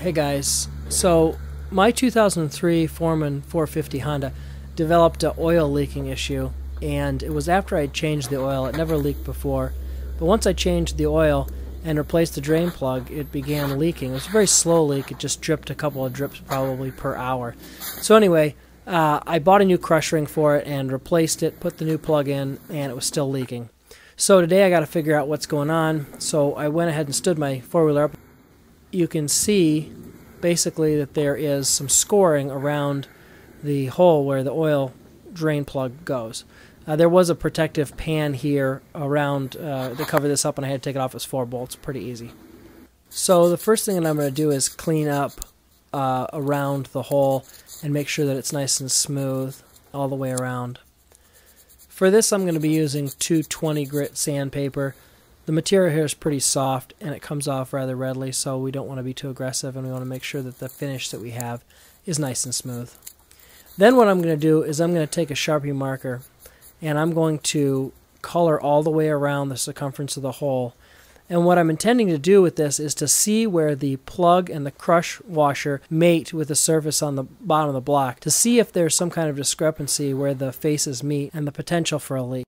Hey guys, so my 2003 Foreman 450 Honda developed an oil leaking issue, and it was after I changed the oil. It never leaked before, but once I changed the oil and replaced the drain plug, it began leaking. It was a very slow leak. It just dripped a couple of drips probably per hour. So anyway, I bought a new crush ring for it and replaced it, put the new plug in, and it was still leaking. So today I got to figure out what's going on, so I went ahead and stood my four-wheeler up. You can see basically that there is some scoring around the hole where the oil drain plug goes. There was a protective pan here around to cover this up, and I had to take it off. It's 4 bolts, pretty easy. So the first thing that I'm going to do is clean up around the hole and make sure that it's nice and smooth all the way around. For this I'm going to be using 220 grit sandpaper. The material here is pretty soft and it comes off rather readily, so we don't want to be too aggressive, and we want to make sure that the finish that we have is nice and smooth. Then what I'm going to do is I'm going to take a Sharpie marker and I'm going to color all the way around the circumference of the hole. And what I'm intending to do with this is to see where the plug and the crush washer mate with the surface on the bottom of the block, to see if there's some kind of discrepancy where the faces meet and the potential for a leak.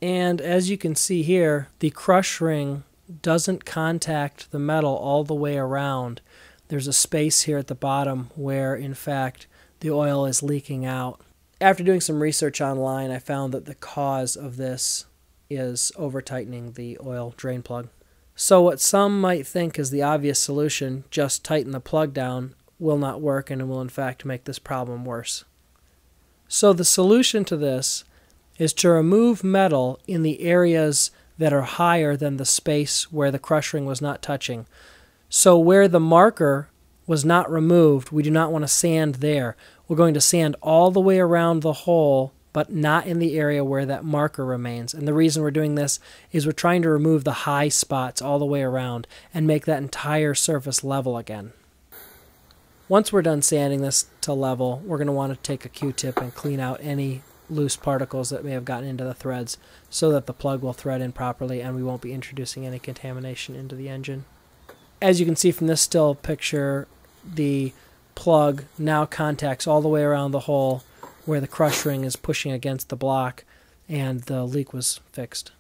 And as you can see here, the crush ring doesn't contact the metal all the way around. There's a space here at the bottom where, in fact, the oil is leaking out. After doing some research online, I found that the cause of this is over-tightening the oil drain plug. So what some might think is the obvious solution, just tighten the plug down, will not work, and it will in fact make this problem worse. So the solution to this is to remove metal in the areas that are higher than the space where the crush ring was not touching. So where the marker was not removed, we do not want to sand there. We're going to sand all the way around the hole, but not in the area where that marker remains. And the reason we're doing this is we're trying to remove the high spots all the way around and make that entire surface level again. Once we're done sanding this to level, we're going to want to take a Q-tip and clean out any loose particles that may have gotten into the threads so that the plug will thread in properly and we won't be introducing any contamination into the engine. As you can see from this still picture, the plug now contacts all the way around the hole where the crush ring is pushing against the block, and the leak was fixed.